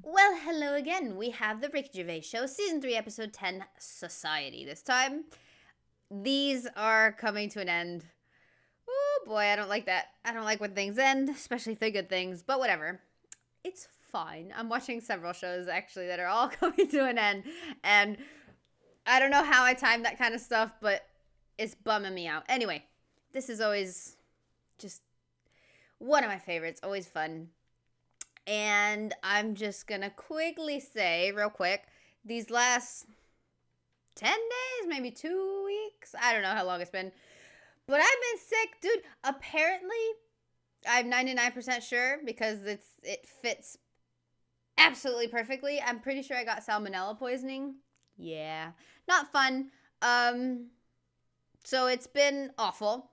Well, hello again. We have the Ricky Gervais Show, Season 3, Episode 10, Society. This time, these are coming to an end. Oh boy, I don't like that. I don't like when things end, especially if they're good things, but whatever. It's fine. I'm watching several shows, actually, that are all coming to an end, and I don't know how I time that kind of stuff, but it's bumming me out. Anyway, this is always just one of my favorites, always fun. And I'm just going to quickly say, real quick, these last 10 days, maybe 2 weeks, I don't know how long it's been, but I've been sick, dude. Apparently, I'm 99% sure because it fits absolutely perfectly. I'm pretty sure I got salmonella poisoning. Yeah, not fun. So it's been awful,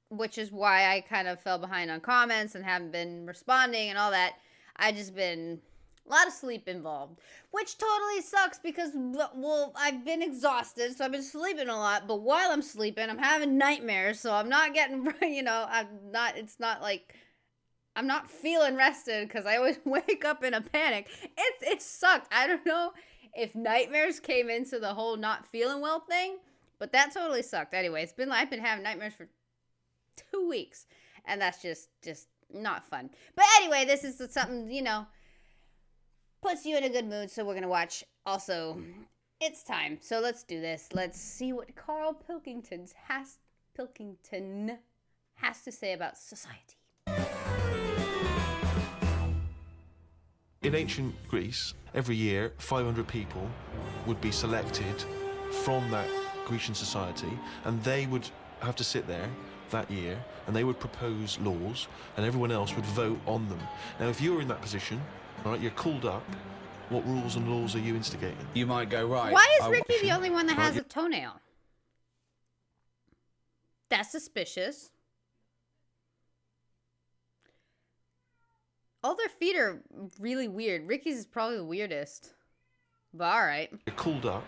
which is why I kind of fell behind on comments and haven't been responding and all that. I just been a lot of sleep involved, which totally sucks because, well, I've been exhausted, so I've been sleeping a lot, but while I'm sleeping, I'm having nightmares, so I'm not getting, it's not like, I'm not feeling rested because I always wake up in a panic. It sucked. I don't know if nightmares came into the whole not feeling well thing, but that totally sucked. Anyway, I've been having nightmares for 2 weeks, and that's just not fun. But anyway, this is something, puts you in a good mood, so we're gonna watch. Also, it's time, so let's do this. Let's see what Carl Pilkington has to say about society. In ancient Greece, every year 500 people would be selected from that Grecian society, and they would have to sit there that year, and they would propose laws, and everyone else would vote on them. Now, if you're in that position, all right, you're called up, what rules and laws are you instigating? You might go, right. Why is Ricky the only one that has a toenail? That's suspicious. All their feet are really weird. Ricky's is probably the weirdest. But alright. You're called up,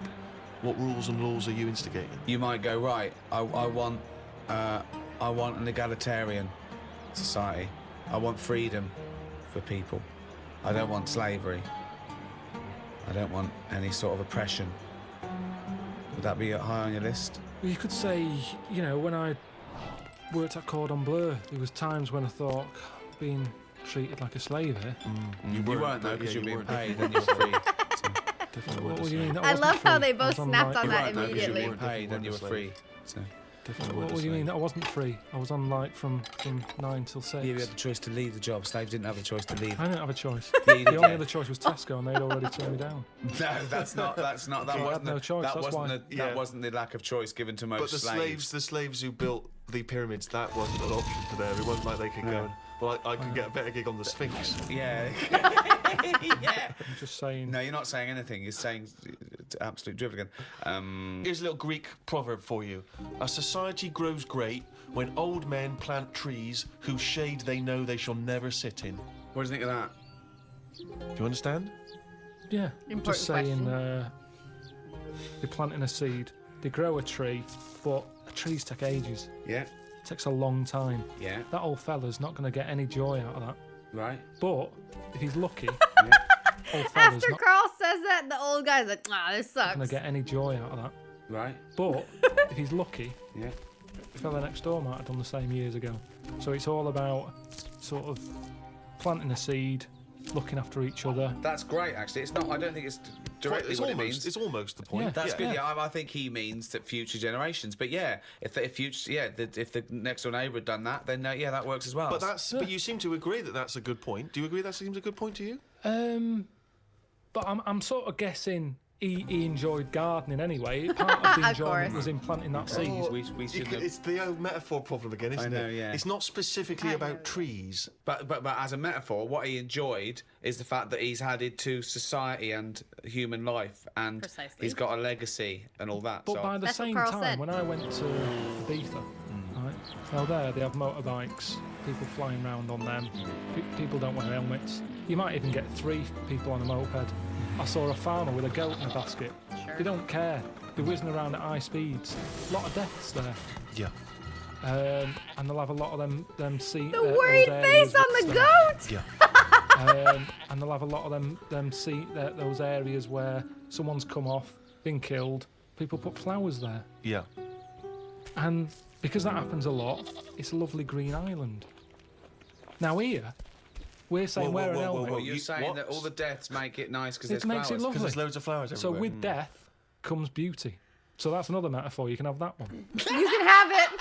what rules and laws are you instigating? You might go, right, I want an egalitarian society. I want freedom for people. I don't want slavery. I don't want any sort of oppression. Would that be high on your list? Well, you could say, when I worked at Cordon Bleu, there was times when I thought being treated like a slave here. You weren't though, because you were being paid and you were free. What do you mean? I love how they both snapped on that You immediately. were being paid and you were free. So. What do you mean? I wasn't free. I was on from 9 till 6. You had the choice to leave the job. Slaves didn't have the choice to leave. I didn't have a choice. Yeah, the only other choice was Tesco, and they'd already turned me down. No, that's not. That wasn't no choice. That wasn't the lack of choice given to most slaves. But the slaves who built the pyramids, that wasn't an option for them. It wasn't like they could go. Well, I could get a better gig on the Sphinx. Yeah. I'm just saying. No, you're not saying anything. You're saying absolute drivel again. Here's a little Greek proverb for you. A society grows great when old men plant trees whose shade they know they shall never sit in. What do you think of that? Do you understand? Yeah. Important just saying, question. you're planting a seed, they grow a tree, but trees take ages. Yeah. It takes a long time. Yeah. That old fella's not going to get any joy out of that. Right. But if he's lucky, old fella's After not Carl says that, the old guy's like, this sucks. going to get any joy out of that. Right. But if he's lucky, Yeah. the fella next door might have done the same years ago. So it's all about sort of planting a seed, looking after each other. That's great, actually. It's not. I don't think it's directly what it means. It's almost the point. Yeah. That's good. Yeah, I think he means that future generations. But yeah, if the next door neighbour had done that, then that works as well. But you seem to agree that that's a good point. Do you agree that seems a good point to you? But I'm sort of guessing he enjoyed gardening anyway. Part of the enjoyment was in planting that seed. It's the old metaphor problem again, isn't it? I know, yeah. It's not specifically about trees. But as a metaphor, what he enjoyed is the fact that he's added to society and human life, and Precisely. he's got a legacy and all that. But so. by the That's what same Carl time, said. when I went to Ibiza, right, now there they have motorbikes, people flying around on them, people don't wear helmets. You might even get 3 people on a moped. I saw a farmer with a goat in a basket. Sure. They don't care. They're whizzing around at high speeds. A lot of deaths there. Yeah. And they'll have a lot of them The worried face on the goat! Yeah. And they'll have a lot of those areas where someone's come off, been killed. People put flowers there. Yeah. And because that happens a lot, it's a lovely green island. Now here, we're saying wear an helmet. Well, you're saying that all the deaths make it nice because It there's makes flowers. it lovely. Because there's loads of flowers everywhere. So with death comes beauty. So that's another metaphor. You can have that one. You can have it.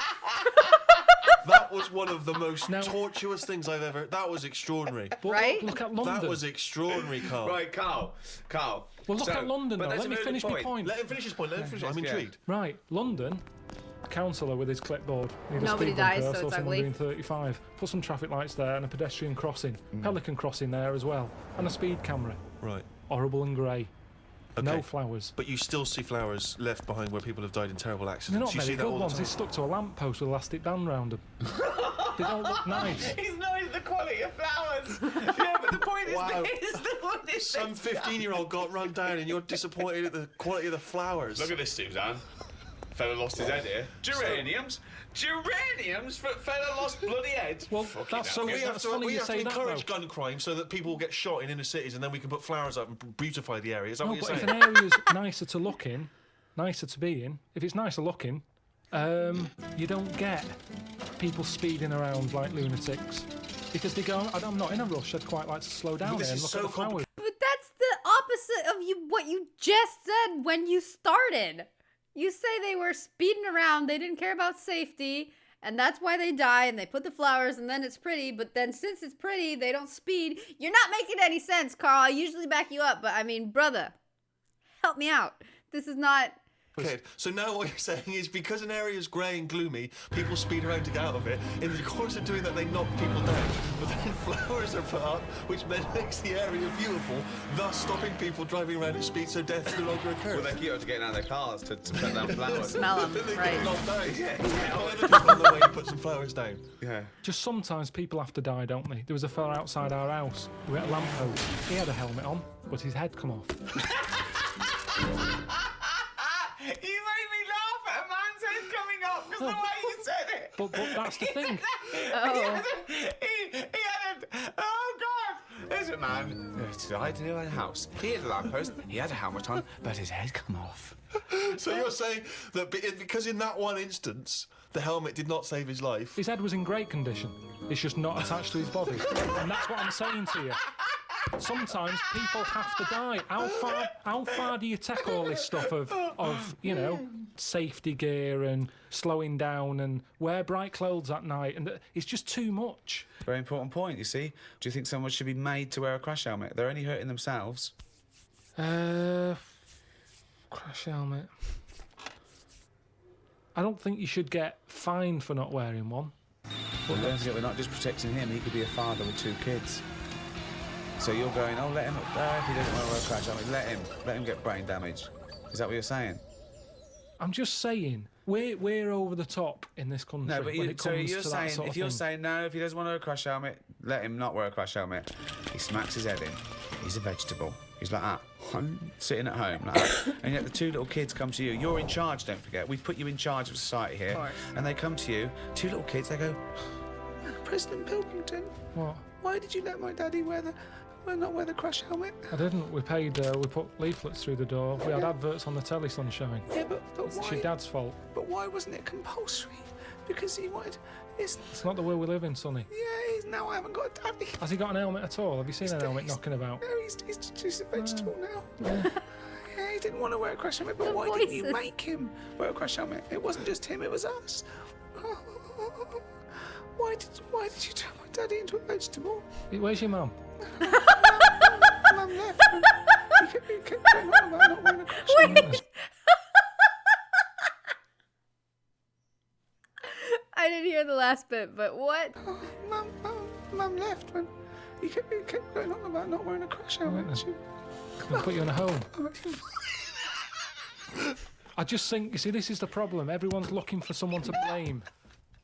That was one of the most tortuous things I've ever... That was extraordinary. But Right? Look at London. That was extraordinary, Carl. Right, Carl. Well, look at London, though. Let me finish my point. Let him finish his point. I'm intrigued. Right, London, councillor with his clipboard. Need a Nobody speed dies, bumper, so it's someone ugly. doing 35. Put some traffic lights there and a pedestrian crossing. Pelican crossing there as well. And a speed camera. Right. Horrible and grey. Okay. No flowers. But you still see flowers left behind where people have died in terrible accidents. They're not you very see that good all the ones. time. He's stuck to a lamppost with elastic band round them. They don't look nice. He's knowing the quality of flowers. Yeah, but the point Wow. is Some 15-year-old got run down and you're disappointed at the quality of the flowers. Look at this, Suzanne. Fella lost his head here. Geraniums. Geraniums? Fella lost bloody head. Well, Fucking that's hell. so We have that's to, funny we you have to say that, encourage though. gun crime so that people get shot in inner cities and then we can put flowers up and beautify the area. Is that No, what but you're if saying? an area's nicer to look in, nicer to be in, if it's nicer looking, you don't get people speeding around like lunatics. Because they go, I'm not in a rush, I'd quite like to slow down this here and is look at so the flowers. But that's the opposite of what you just said when you started. You say they were speeding around, they didn't care about safety, and that's why they die, and they put the flowers, and then it's pretty, but then since it's pretty, they don't speed. You're not making any sense, Carl. I usually back you up, but I mean, brother, help me out. This is not... Okay, so now what you're saying is because an area is grey and gloomy, people speed around to get out of it. In the course of doing that, they knock people down. But then flowers are put up, which then makes the area beautiful, thus stopping people driving around at speed so death no longer occurs. Well, they keep getting out of their cars to put down flowers. Smell them, Then they right. get knocked down. Yeah. Other people on the way to put some flowers down. Yeah. Just sometimes people have to die, don't they? There was a fella outside our house who had a lamppost. He had a helmet on, but his head come off. You made me laugh at a man's head coming off because the way you said it. But that's the thing. Oh. He had a... Oh, God. There's a man who died in a house. He had a lamppost, he had a helmet on, but his head come off. So you're saying that because in that one instance, the helmet did not save his life. His head was in great condition. It's just not attached to his body. And that's what I'm saying to you. Sometimes people have to die. How far do you take all this stuff of safety gear and slowing down and wear bright clothes at night? And it's just too much. Very important point, you see. Do you think someone should be made to wear a crash helmet? They're only hurting themselves. Crash helmet. I don't think you should get fined for not wearing one. But don't forget, we're not just protecting him. He could be a father with 2 kids. So you're going, oh, let him up there if he doesn't want to wear a crash helmet. Let him get brain damage. Is that what you're saying? I'm just saying, we're over the top in this country. No, but when it comes to that sort of you're thing. saying no, if he doesn't want to wear a crash helmet, let him not wear a crash helmet. He smacks his head in. He's a vegetable. He's like that, sitting at home like that. And yet the 2 little kids come to you. You're in charge, don't forget. We've put you in charge of society here. Of course. And they come to you, 2 little kids, they go, President Pilkington, What? why did you let my daddy not wear the crash helmet? I didn't. We put leaflets through the door. We had adverts on the telly, Sunshine. Yeah, but It's why? your dad's fault. But why wasn't it compulsory? Because he wanted... It's not the world we live in, Sonny. Yeah, now I haven't got a daddy. Has he got an helmet at all? Have you seen an helmet knocking about? No, he's a vegetable now. Yeah. Yeah, he didn't want to wear a crash helmet, but The why didn't you voices. make him wear a crash helmet? It wasn't just him, it was us. Why did you turn my daddy into a vegetable? Where's your mum? Mum left. He kept going on about not wearing a crash helmet. I didn't hear the last bit, but what? Mum left when he kept going on about not wearing a crash helmet. We'll put you in a home. I just think, you see, this is the problem. Everyone's looking for someone to blame.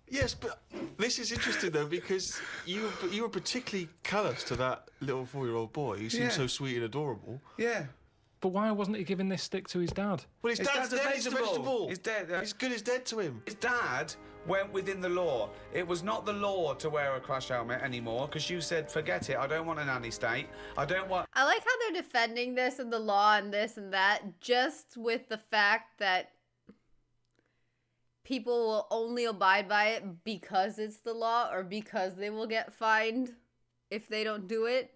Yes, but this is interesting though because you were particularly callous to that little 4-year-old boy who seemed Yeah. so sweet and adorable. Yeah. But why wasn't he giving this stick to his dad? Well, his dad's dead. He's a vegetable. He's dead. He's good as dead to him. His dad went within the law. It was not the law to wear a crash helmet anymore because you said, forget it, I don't want a nanny state. I don't want... I like how they're defending this and the law and this and that just with the fact that people will only abide by it because it's the law or because they will get fined if they don't do it,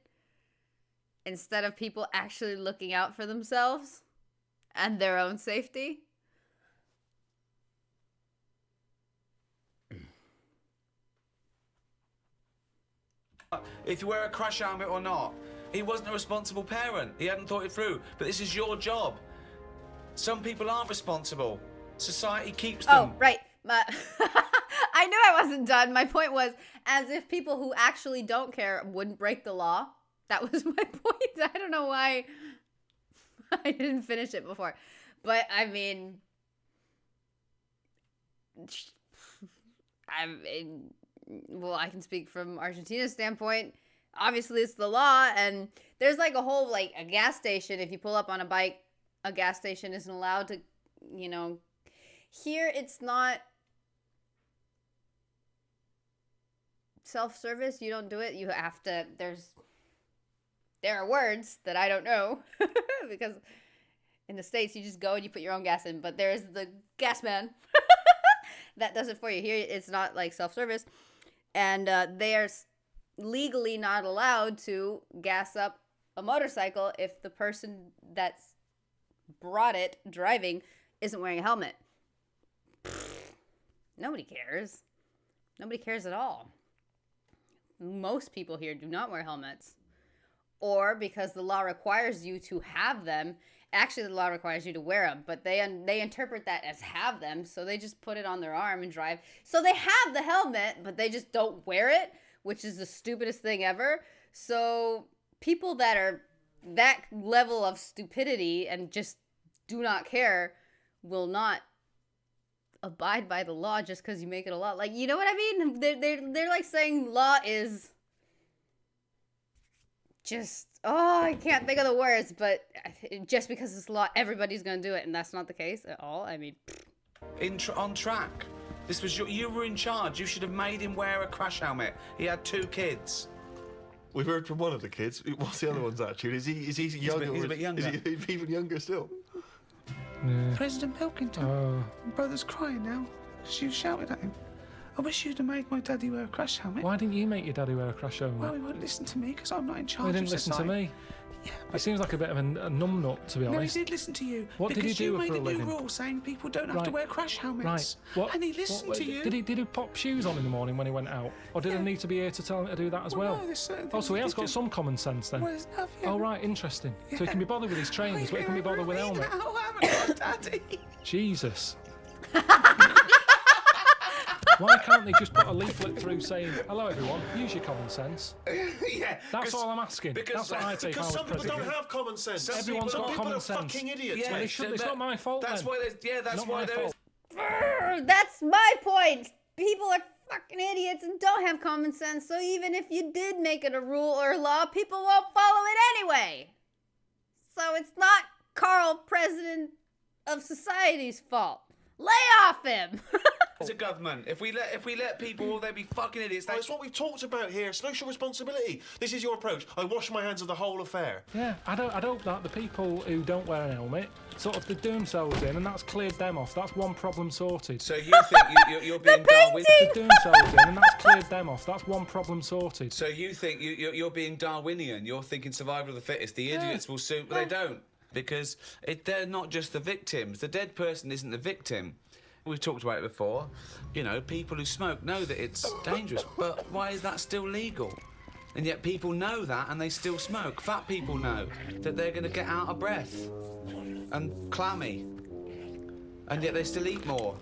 instead of people actually looking out for themselves and their own safety. If you wear a crash helmet or not, he wasn't a responsible parent. He hadn't thought it through. But this is your job. Some people aren't responsible. Society keeps them. Oh, right. I knew I wasn't done. My point was, as if people who actually don't care wouldn't break the law. That was my point. I don't know why I didn't finish it before. But, I mean, well, I can speak from Argentina's standpoint. Obviously, it's the law, and there's like a whole, like, a gas station. If you pull up on a bike, a gas station isn't allowed to, you know. Here, it's not self-service. You don't do it. You have to, there are words that I don't know because in the States, you just go and you put your own gas in, but there's the gas man that does it for you. Here, it's not like self-service, and they are legally not allowed to gas up a motorcycle if the person that's brought it driving isn't wearing a helmet. Nobody cares. Nobody cares at all. Most people here do not wear helmets. Or because the law requires you to have them. Actually, the law requires you to wear them, but they interpret that as have them, so they just put it on their arm and drive. So they have the helmet, but they just don't wear it, which is the stupidest thing ever. So people that are that level of stupidity and just do not care will not abide by the law just because you make it a law. Like, you know what I mean? They're like saying law is just, oh, I can't think of the words, but just because it's law, everybody's going to do it, and that's not the case at all. I mean, on track. This was you were in charge. You should have made him wear a crash helmet. He had 2 kids. We've heard from one of the kids. What's the other one's attitude? Is he younger? He's a bit younger. Is he even younger still? Yeah. President Pilkington, my brother's crying now because you shouted at him. I wish you'd have made my daddy wear a crash helmet. Why didn't you make your daddy wear a crash helmet? Well, he wouldn't listen to me because I'm not in charge. He didn't listen to me. Yeah, He seems like a bit of a numbnut, to be honest. No, he did listen to you. What did he do because you for a made a living? new rule saying people don't have to wear crash helmets. Right. What? And he listened to you. Did he pop shoes on in the morning when he went out? Or did I need to be here to tell him to do that as well? No, there's certain Oh, things so he has do. got some common sense then? Well, there's enough, yeah. Oh, right, interesting. So he can be bothered with his trainers, but he can be bothered with helmet. Now, I haven't got daddy. Jesus. Why can't they just put a leaflet through saying, hello everyone, use your common sense? Yeah. That's all I'm asking. That's what I'd say if I Because was some people president. don't have common sense. Everyone's got people common are sense. fucking idiots. Yeah. Well, it's not my fault That's then. why there's, yeah, that's Not why my there is. fault. that's my point. People are fucking idiots and don't have common sense, so even if you did make it a rule or a law, people won't follow it anyway. So it's not Carl, president of society's fault. Lay off him. It's a government. If we let people, they'd be fucking idiots. Oh, it's what we've talked about here. Social responsibility. This is your approach. I wash my hands of the whole affair. Yeah, I'd hope that the people who don't wear an helmet sort of they do themselves in, and that's cleared them off. That's one problem sorted. So you think you're being Darwin? They do themselves in, and that's cleared them off. That's one problem sorted. So you think you're being Darwinian? You're thinking survival of the fittest. The idiots will soon, but they don't, because they're not just the victims. The dead person isn't the victim. We've talked about it before. You know, people who smoke know that it's dangerous, but why is that still legal? And yet people know that and they still smoke. Fat people know that they're going to get out of breath and clammy, and yet they still eat more.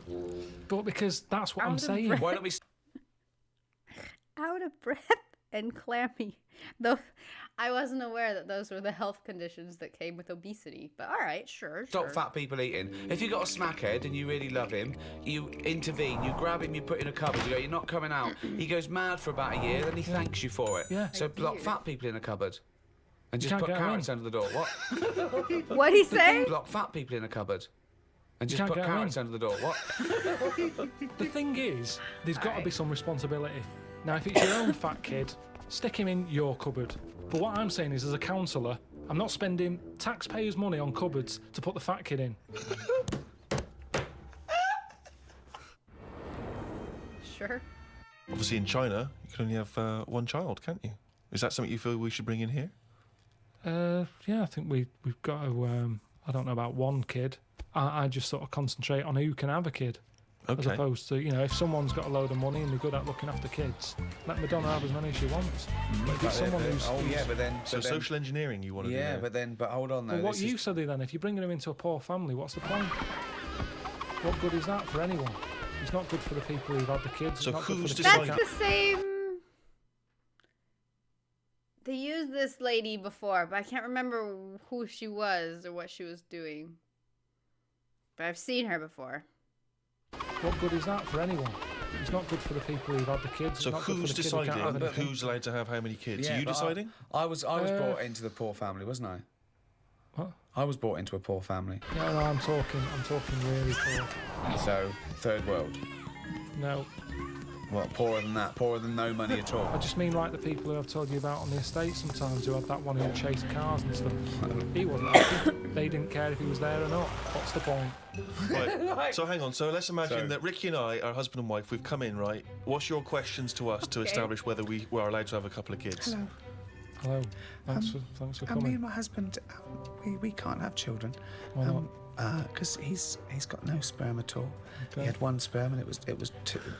But because that's what I'm saying. Why don't we... Out of breath and clammy. Though I wasn't aware that those were the health conditions that came with obesity. But all right, sure. Stop fat people eating. If you got a smackhead and you really love him, you intervene, you grab him, you put in a cupboard, you go, you're not coming out. He goes mad for about a year, then he thanks you for it. Yeah. So block fat people in a cupboard. And just can't put get 'em carrots under the door. What? What'd he say? Block fat people in a cupboard. And You just can't put get 'em in. carrots under the door. What? The thing is, there's got to be Alright. some responsibility. Now, if it's your own fat kid, stick him in your cupboard. But what I'm saying is, as a counsellor, I'm not spending taxpayers' money on cupboards to put the fat kid in. Sure. Obviously, in China, you can only have one child, can't you? Is that something you feel we should bring in here? Yeah, I think we've got to. I don't know about one kid. I just sort of concentrate on who can have a kid, as Okay. opposed to, if someone's got a load of money and they're good at looking after kids, let Madonna have as many as she wants. But if it's someone who's but then... So social engineering you want to do Yeah, there. but hold on, though. well, what this you is- said then, if you're bringing them into a poor family, what's the point? What good is that for anyone? It's not good for the people who've had the kids. So it's not good who's for the That's deciding- kids. the same. They used this lady before, but I can't remember who she was or what she was doing. But I've seen her before. What good is that for anyone? It's not good for the people who've had the kids. So it's not good who's for the kid who can't deciding have anything. who's allowed to have how many kids? Yeah, Are you but deciding? I was brought into the poor family, wasn't I? What? I was brought into a poor family. Yeah, no, I'm talking really poor. So, third world. No, What, poorer than that? Poorer than no money at all? I just mean like the people who I've told you about on the estate sometimes, who had that one who chased cars and stuff. He wasn't happy. They didn't care if he was there or not. What's the point? Right. So hang on. So let's imagine So- that Ricky and I are husband and wife. We've come in, right? What's your questions to us to Okay. establish whether we were allowed to have a couple of kids? Hello. Hello. Thanks for Me coming. and my husband, we can't have children. Why not? Because he's got no sperm at all. Okay. He had one sperm and it was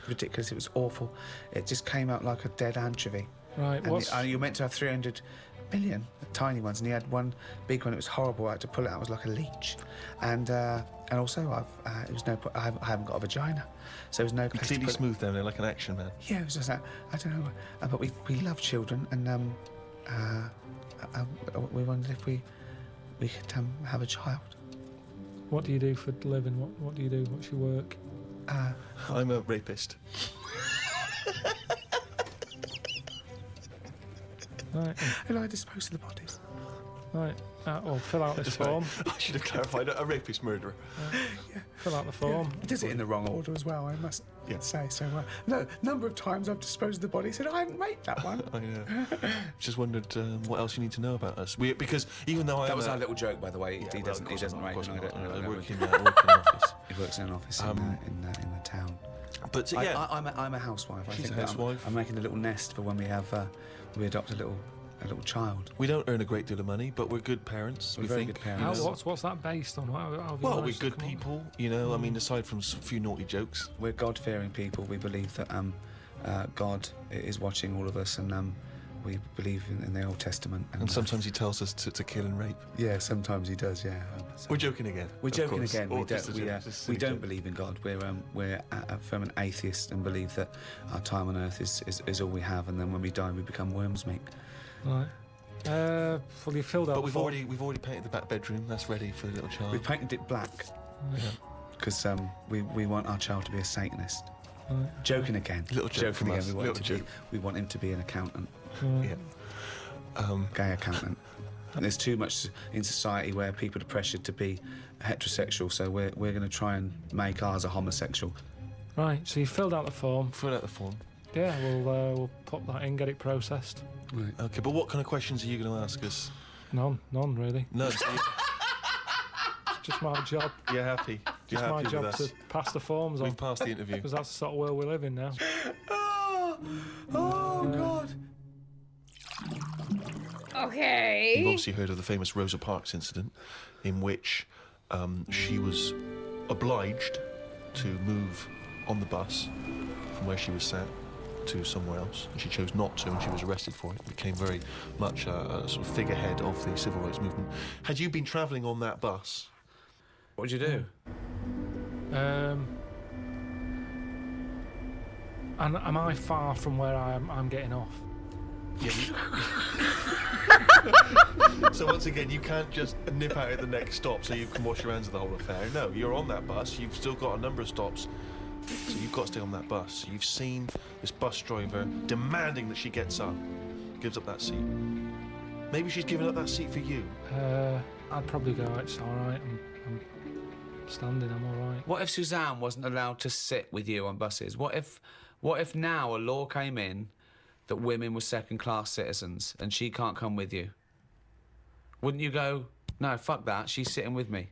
ridiculous. It was awful. It just came out like a dead anchovy. Right, And what's... you're meant to have 300 million tiny ones, and he had one big one. It was horrible. I had to pull it out. It was like a leech. And also, it was no. I haven't got a vagina, so there was no place to Completely put it. smooth down there, like an action man. Yeah, it was just that. I don't know, but we love children, and we wondered if we could have a child. What do you do for a living? What do you do? What's your work? I'm a rapist. Right, And I dispose of the bodies. right. Well, fill out this form. I should have clarified. A rapist murderer. Fill out the form. He does it in the wrong order as well, I must say. So, no, number of times I've disposed of the body. He said, I hadn't raped that one. I just wondered what else you need to know about us. Because even though That was our little joke, by the way. He well, doesn't of course rape, not, of course and I not. don't. I I work don't- in an office. He works in an office in the town. But yeah, I'm a housewife. She's I think a that housewife. I'm making a little nest for when we have we adopt a little child. we don't earn a great deal of money, but we're good parents. We're we very think. good parents. What's that based on? How have you Well, we're managed to good come up people, you know. I mean, aside from a few naughty jokes. We're God-fearing people. We believe that God is watching all of us, and we believe in the Old Testament. And sometimes he tells us to kill and rape. yeah, sometimes he does. Yeah. We're joking again. We're of joking course. again. Or We just a don't. joke, just a We silly don't joke. believe in God. We're from an atheist and believe that our time on earth is all we have, and then when we die, we become worms meat. Right. Well, you filled out. But the we've form. already painted the back bedroom. That's ready for the little child. We painted it black because we want our child to be a Satanist. Right. Joking again. Little joke from us, We little joke. we want him to be an accountant, Yeah. gay accountant. And there's too much in society where people are pressured to be heterosexual, so we're going to try and make ours a homosexual. Right. So you filled out the form. Fill out the form. Yeah. We'll put that in, get it processed. Right. Okay, but what kind of questions are you going to ask us? None really. No, It's just my job. you're happy. You're Just my happy with job us. to pass the forms on. We've passed the interview. Because that's the sort of world we live in now. Oh God! Okay. You've obviously heard of the famous Rosa Parks incident, in which she was obliged to move on the bus from where she was sat to somewhere else, and she chose not to, and she was arrested for it. Became very much a sort of figurehead of the civil rights movement. Had you been travelling on that bus? What did you do? And am I far from where I'm getting off? Yeah. So once again, you can't just nip out at the next stop so you can wash your hands of the whole affair. No, you're on that bus. You've still got a number of stops, so you've got to stay on that bus. You've seen this bus driver demanding that she gets up, gives up that seat. Maybe she's given up that seat for you. I'd probably go, it's all right. standing, I'm all right. What if Suzanne wasn't allowed to sit with you on buses? What if now a law came in that women were second-class citizens and she can't come with you? Wouldn't you go, no, fuck that, she's sitting with me?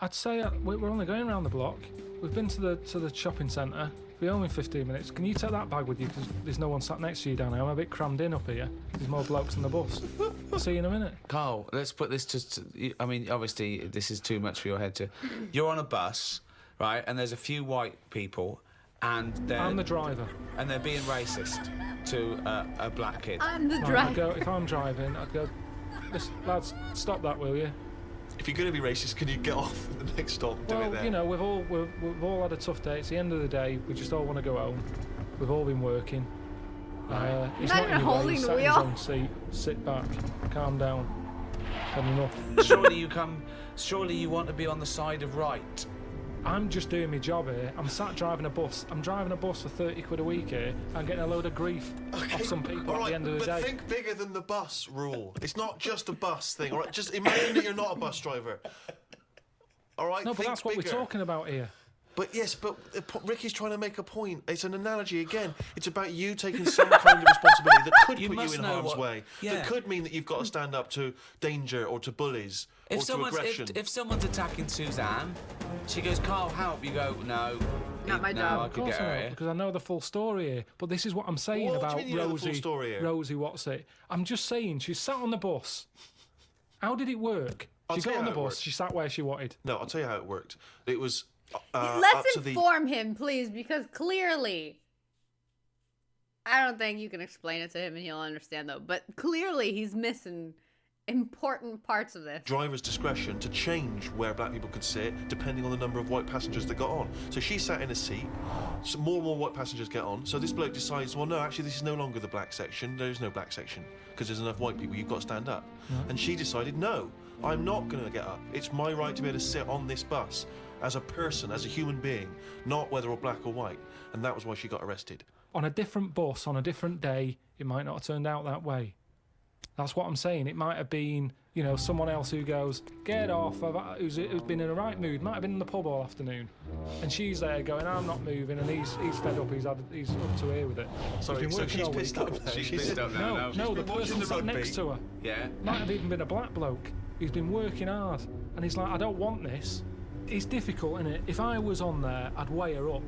I'd say we're only going around the block. We've been to the shopping centre. We're only 15 minutes. Can you take that bag with you? Because there's no one sat next to you down here. I'm a bit crammed in up here. There's more blokes on the bus. I'll see you in a minute. Carl, let's put this to... I mean, obviously, this is too much for your head to... You're on a bus, right, and there's a few white people, and they're... I'm the driver. And they're being racist to a black kid. I'm the Right, driver. if I'm driving, I'd go, listen, lads, stop that, will you? If you're going to be racist, can you get off at the next stop and do it Well, there? you know, we've all had a tough day. It's the end of the day. We just all want to go home. We've all been working. He's Not even in your way, holding he's the sat in his wheel. own seat. Sit back. Calm down. Had enough. Surely you want to be on the side of right. I'm just doing my job here. I'm sat driving a bus. I'm driving a bus for 30 quid a week here and getting a load of grief off some people all at right, the end of the but day. think bigger than the bus rule. It's not just a bus thing, all right? Just imagine that you're not a bus driver. All right, No, but think that's what bigger. we're talking about here. But yes, but Ricky's trying to make a point. It's an analogy again. It's about you taking some kind of responsibility that could You put must you in know harm's what- way. Yeah. That could mean that you've got to stand up to danger or to bullies or to aggression. If someone's attacking Suzanne, she goes, Carl, help. You go, no. Not my job. I Of could course get her not, here. because I know the full story here. But this is what I'm saying What do you about mean you know the full story here? Rosie, what's it? I'm just saying, she sat on the bus. How did it work? I'll She tell got you on the how it bus, worked. she sat where she wanted. No, I'll tell you how it worked. It was up Let's to the... inform him, please, because clearly... I don't think you can explain it to him and he'll understand, though. But clearly he's missing important parts of this. driver's discretion to change where black people could sit depending on the number of white passengers that got on. So she sat in a seat, so more and more white passengers get on, so this bloke decides, well no, actually this is no longer the black section, there is no black section, because there's enough white people, you've got to stand up. And she decided, no, I'm not going to get up. It's my right to be able to sit on this bus as a person, as a human being, not whether or black or white. And that was why she got arrested. On a different bus, on a different day, it might not have turned out that way. That's what I'm saying. It might have been, you know, someone else who goes, get off, who's been in a right mood, might have been in the pub all afternoon. And she's there going, I'm not moving, and he's fed up, he's up to here with it. Sorry, He's been so working she's all week. pissed off now. She's pissed off now. No, the been watching person the sat rugby. next to her Yeah. might have even been a black bloke who's been working hard. And he's like, I don't want this. It's difficult, innit? If I was on there, I'd weigh her up.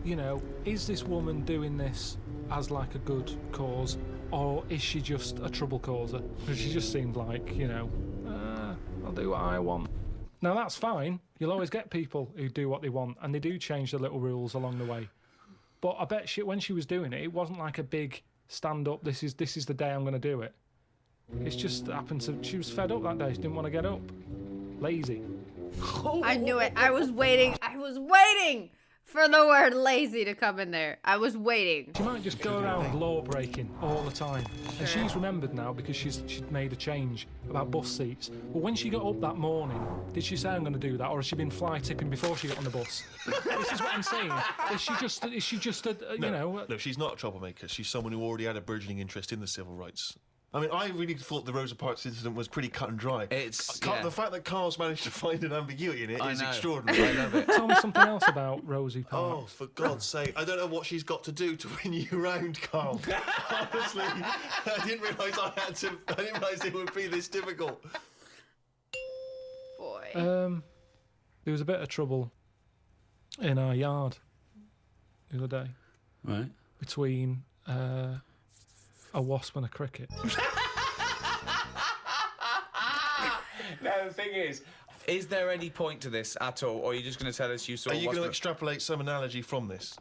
You know, is this woman doing this as like a good cause, or is she just a trouble causer? Because she just seemed like, you know, I'll do what I want. Now that's fine. You'll always get people who do what they want, and they do change the little rules along the way. But I bet when she was doing it, it wasn't like a big stand up. This is the day I'm going to do it. It's just happened to. She was fed up that day. She didn't want to get up. Lazy. I knew it. I was waiting for the word lazy to come in there. I was waiting. She might just go around law breaking all the time. And she's remembered now because she'd made a change about bus seats. But when she got up that morning, did she say I'm going to do that, or has she been fly tipping before she got on the bus? This is what I'm saying. Is she just you know? No, she's not a troublemaker. She's someone who already had a burgeoning interest in the civil rights. I mean, I really thought the Rosa Parks incident was pretty cut and dry. The fact that Carl's managed to find an ambiguity in it is extraordinary. I love it. Tell me something else about Rosie Oh, Parks. for God's sake. I don't know what she's got to do to win you round, Carl. Honestly, I didn't realise it would be this difficult. Boy. There was a bit of trouble in our yard the other day Right. between a wasp and a cricket. Now, the thing is there any point to this at all, or are you just going to tell us you saw... Are you going to extrapolate some analogy from this?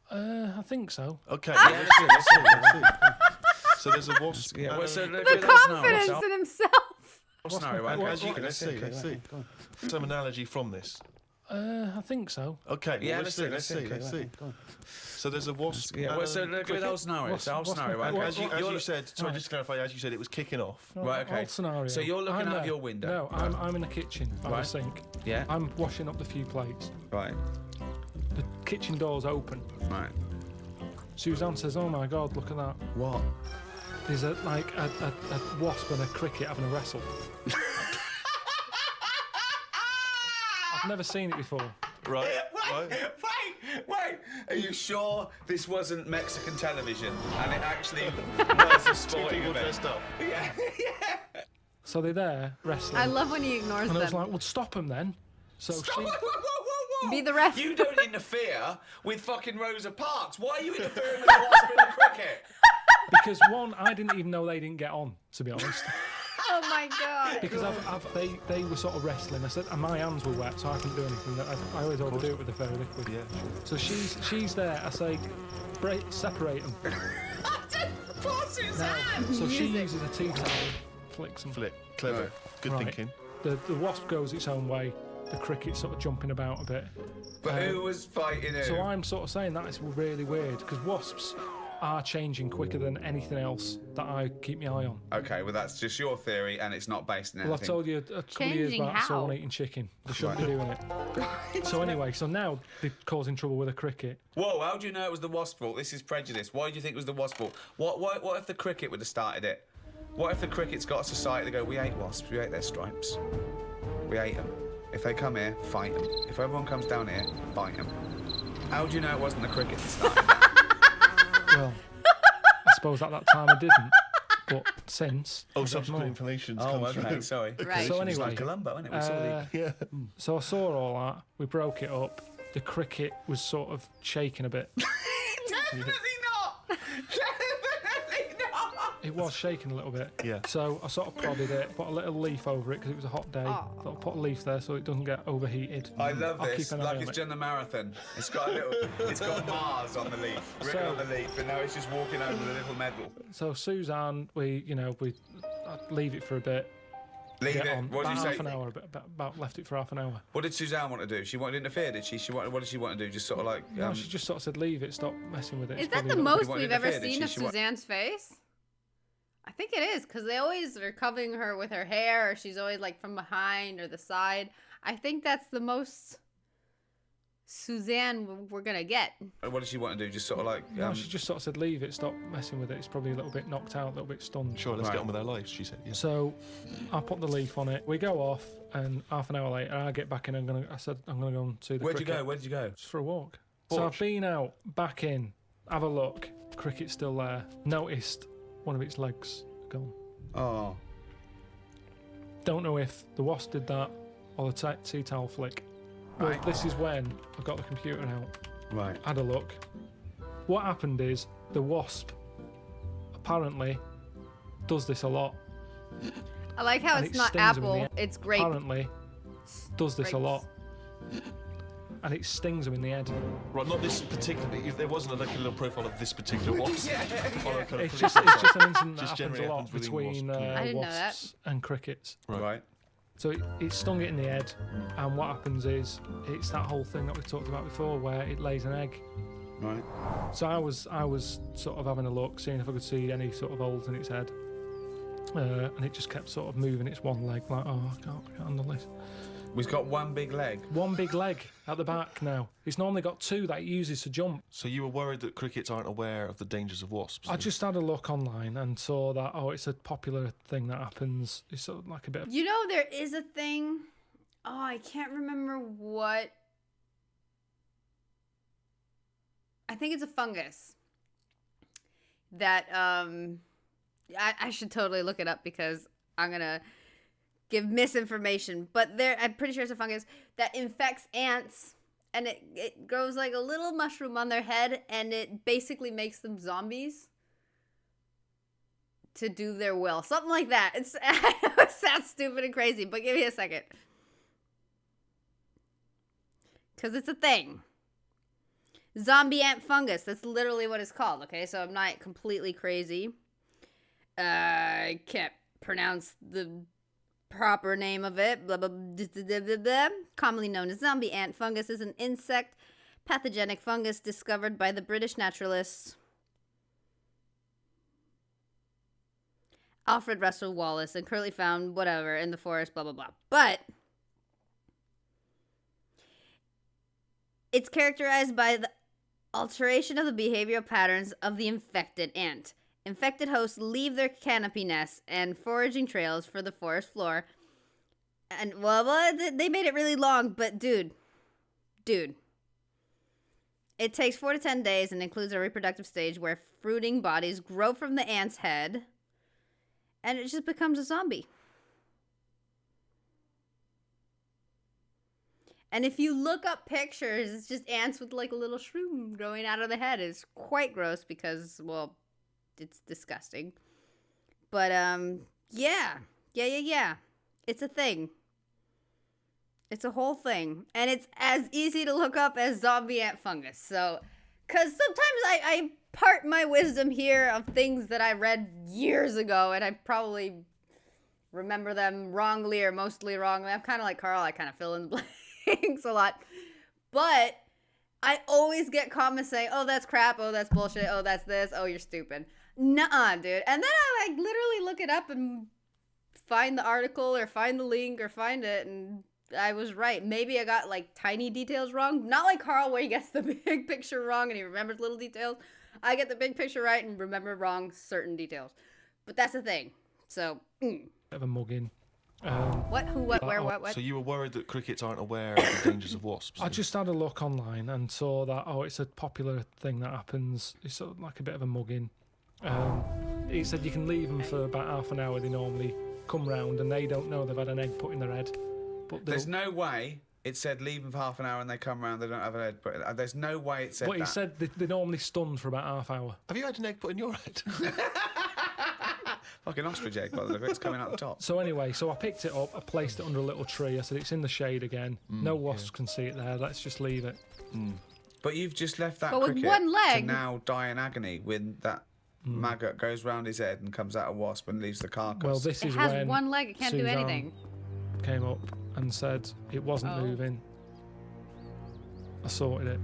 I think so. Okay, let's see. So there's a wasp. Yeah, well, so the confidence in himself. Scenario, Let's see. Some analogy from this. I think so. Okay, Yeah, let's see. So there's a wasp. Yeah, well, so look at the whole scenario. It's the whole scenario, right? As you said, sorry, just to clarify, as you said, it was kicking off. Right, okay. Old scenario. So you're looking I'm out there. your window. No, I'm in the kitchen by the Right. sink. Yeah. I'm washing up the few plates. Right, The kitchen door's open. right. Suzanne says, "Oh my God, look at that! What? There's a wasp and a cricket having a wrestle." I've never seen it before. Right. Wait. Are you sure this wasn't Mexican television and it actually was a sporting People event? dressed up. Yeah. So they're there wrestling. I love when he ignores And I was them. like, well, stop them then. So Stop, she... whoa. Be the ref. You don't interfere with fucking Rosa Parks. Why are you interfering with the Wasp in the cricket? Because one, I didn't even know they didn't get on, to be honest. Oh my god. Because they were sort of wrestling. I said, and my hands were wet, so I couldn't do anything. I always overdo it with the fairy liquid. Yeah, sure. So she's there. I say, separate them. So she uses a tea towel, flicks them. Flick. Clever. Right. Good Right. thinking. The wasp goes its own way. The cricket's sort of jumping about a bit. But who was fighting who? So I'm sort of saying that is really weird because wasps are changing quicker than anything else that I keep my eye on. Okay, well that's just your theory and it's not based on anything. Well, I told you a couple of years Changing back, how? someone eating chicken. They shouldn't be doing it. So anyway, so now they're causing trouble with a cricket. Whoa, how do you know it was the Wasp fault? This is prejudice. Why do you think it was the Wasp fault? What if the cricket would have started it? What if the cricket's got a society that go, we hate wasps, we hate their stripes. We hate them. If they come here, fight them. If everyone comes down here, fight them. How do you know it wasn't the cricket that started it? Well, I suppose at that time I didn't, but since. Oh, I don't subsequent know. information's Oh, come okay, through. sorry. Right. So It's anyway, like Columbo, isn't it? We saw the... Yeah. so I saw all that. We broke it up. The cricket was sort of shaking a bit. Definitely not! Definitely not! It was shaking a little bit. Yeah. So I sort of prodded it, put a little leaf over it because it was a hot day. Oh. Thought I'd put a leaf there so it doesn't get overheated. I love I'll this. keep an eye Like on it's it. done the marathon. It's got it's got Mars on the leaf, written So- on the leaf, and now it's just walking over the little medal. So Suzanne, I'd leave it for a bit. Leave Get it. on. What did About you say? half an hour. About left it for half an hour. What did Suzanne want to do? She wanted to interfere, did she? What did she want to do? Just sort of like. No, she just sort of said, leave it, stop messing with it. Is It's that probably the a little most wanted we've to ever interfere, did seen she? of She wa- Suzanne's face? I think it is, because they always are covering her with her hair, or she's always like from behind or the side. I think that's the most Suzanne we're gonna get. What did she want to do? Just sort of like. No, she just sort of said, leave it, stop messing with it. It's probably a little bit knocked out, a little bit stunned. Sure, let's Right. get on with our lives, she said. Yeah. So I put the leaf on it. We go off, and half an hour later, I get back in. I said, I'm going to go and see the Where'd you cricket. go? Where did you go? Just for a walk. So I've been out, back in, have a look. Cricket's still there. Noticed one of its legs gone. Oh. Don't know if the wasp did that or the tea towel flick. Well, Right. this is when I got the computer out. Right. Had a look. What happened is the wasp apparently does this a lot. I like how And it's it not stings him in the apple, end. it's grape. Apparently does this a Grapes. lot. And it stings him in the head. Right, not this particular. If there wasn't like a little profile of this particular wasp. Or a kind of It's police just an incident that Just happens generally a lot happens within between wasps. I didn't know that. wasps and crickets. Right. So it stung it in the head, and what happens is it's that whole thing that we talked about before, where it lays an egg. Right. So I was sort of having a look, seeing if I could see any sort of holes in its head, and it just kept sort of moving its one leg, like, oh, I can't handle this. We've got one big leg. One big leg at the back now. It's normally got two that it uses to jump. So you were worried that crickets aren't aware of the dangers of wasps? I just had a look online and saw that, it's a popular thing that happens. It's sort of like a bit of... You know, there is a thing. Oh, I can't remember what. I think it's a fungus that I should totally look it up because I'm gonna give misinformation. But I'm pretty sure it's a fungus that infects ants, and it grows like a little mushroom on their head, and it basically makes them zombies to do their will. Something like that. It sounds stupid and crazy, but give me a second. Because it's a thing. Zombie ant fungus. That's literally what it's called, okay? So I'm not completely crazy. I can't pronounce the proper name of it. Blah, blah, blah, blah, blah, blah. Commonly known as zombie ant fungus is an insect pathogenic fungus discovered by the British naturalists Alfred Russel Wallace and currently found whatever in the forest, blah, blah, blah. But it's characterized by the alteration of the behavioral patterns of the infected ant. Infected hosts leave their canopy nests and foraging trails for the forest floor And, well, they made it really long, but dude. It takes 4 to 10 days and includes a reproductive stage where fruiting bodies grow from the ant's head, and it just becomes a zombie. And if you look up pictures, it's just ants with like a little shroom growing out of the head. It's quite gross because, well, it's disgusting. But, yeah. It's a thing. It's a whole thing. And it's as easy to look up as zombie ant fungus. So, because sometimes I part my wisdom here of things that I read years ago, and I probably remember them wrongly or mostly wrongly. I'm kind of like Carl. I kind of fill in the blanks a lot. But I always get comments saying, oh, that's crap. Oh, that's bullshit. Oh, that's this. Oh, you're stupid. Nuh-uh, dude. And then I like literally look it up and find the article or find the link or find it, and I was right. Maybe I got like tiny details wrong. Not like Carl where he gets the big picture wrong and he remembers little details. I get the big picture right and remember wrong certain details. But that's the thing. So, Bit of a mugging. What? Who? What? Where? What? So you were worried that crickets aren't aware of the dangers of wasps? I just had a look online and saw that, it's a popular thing that happens. It's sort of like a bit of a mugging. It said you can leave them for about half an hour. They normally come round and they don't know they've had an egg put in their head. But There's no way it said leave them for half an hour and they come round, they don't have an egg put in. There's no way it said But that. he said they're normally stunned for about half hour. Have you had an egg put in your head? Fucking ostrich egg, by the look of it. It's coming out the top. So anyway, I picked it up, I placed it under a little tree. I said it's in the shade again. No wasps can see it there. Let's just leave it. But you've just left that But with cricket one leg. to now die in agony when that maggot goes round his head and comes out a wasp and leaves the carcass. Well, this It is has when one leg. It can't do Suzanne anything. came up and said it wasn't moving. I sorted it.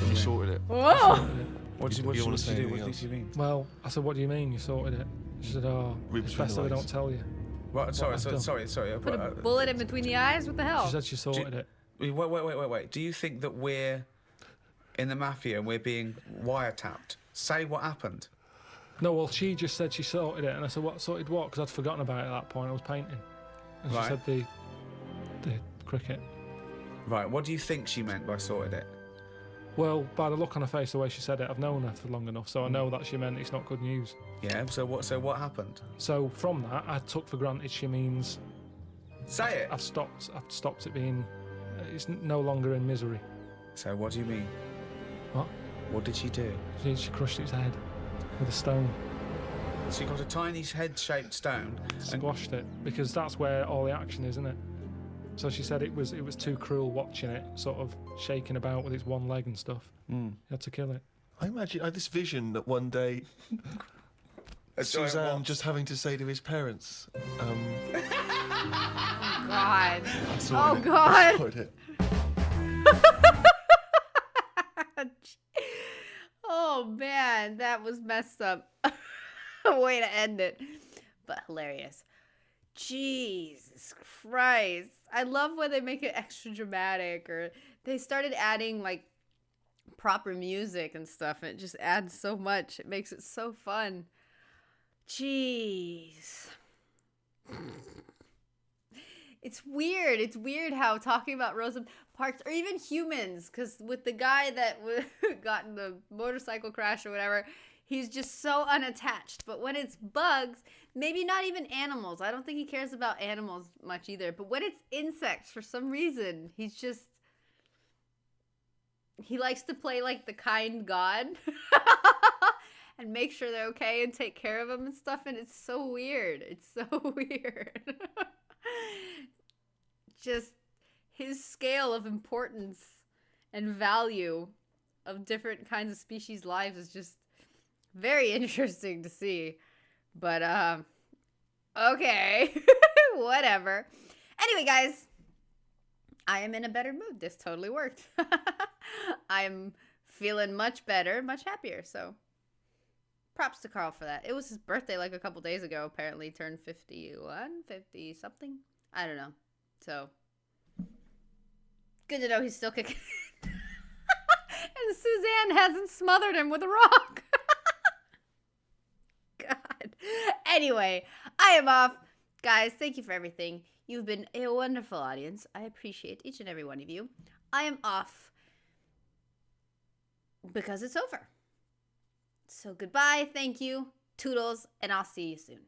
You sorted it. Whoa! What did You you wanna say do? anything What else? did you mean? Well, I said, what do you mean you sorted it? She said, Read it's between best the that I lines. don't tell you. Right, sorry. Put a bullet in between the eyes? What the hell? She said she sorted it. Wait. Do you think that we're in the mafia and we're being wiretapped? Say what happened. No, well, she just said she sorted it, and I said, what, sorted what? Because I'd forgotten about it at that point. I was painting. And she Right. said the cricket. Right, what do you think she meant by sorted it? Well, by the look on her face, the way she said it, I've known her for long enough, so I know that she meant it's not good news. Yeah, so what happened? So from that, I took for granted she means Say it! I've stopped it being, it's no longer in misery. So what do you mean? What? What did she do? She crushed its head with a stone, She got a tiny head-shaped stone and squashed it, because that's where all the action is, isn't it? So she said it was too cruel watching it sort of shaking about with its one leg and stuff. You had to kill it. I imagine I had this vision that one day Suzanne just having to say to his parents, God. I Oh, sorted it. I God. sorted it. Oh, man. That was messed up. Way to end it. But hilarious. Jesus Christ. I love when they make it extra dramatic, or they started adding like proper music and stuff, and it just adds so much. It makes it so fun. Jeez. It's weird. It's weird how talking about Rosa Parks, or even humans, because with the guy that got in the motorcycle crash or whatever, he's just so unattached. But when it's bugs, maybe not even animals. I don't think he cares about animals much either. But when it's insects, for some reason, he likes to play like the kind god and make sure they're okay and take care of them and stuff. And it's so weird. It's so weird. Just his scale of importance and value of different kinds of species' lives is just very interesting to see. But, okay. Whatever. Anyway, guys, I am in a better mood. This totally worked. I'm feeling much better, much happier. So, props to Carl for that. It was his birthday like a couple days ago. Apparently, he turned 51, 50 something. I don't know. So, good to know he's still kicking. And Suzanne hasn't smothered him with a rock. God. Anyway, I am off. Guys, thank you for everything. You've been a wonderful audience. I appreciate each and every one of you. I am off because it's over. So goodbye, thank you, toodles, and I'll see you soon.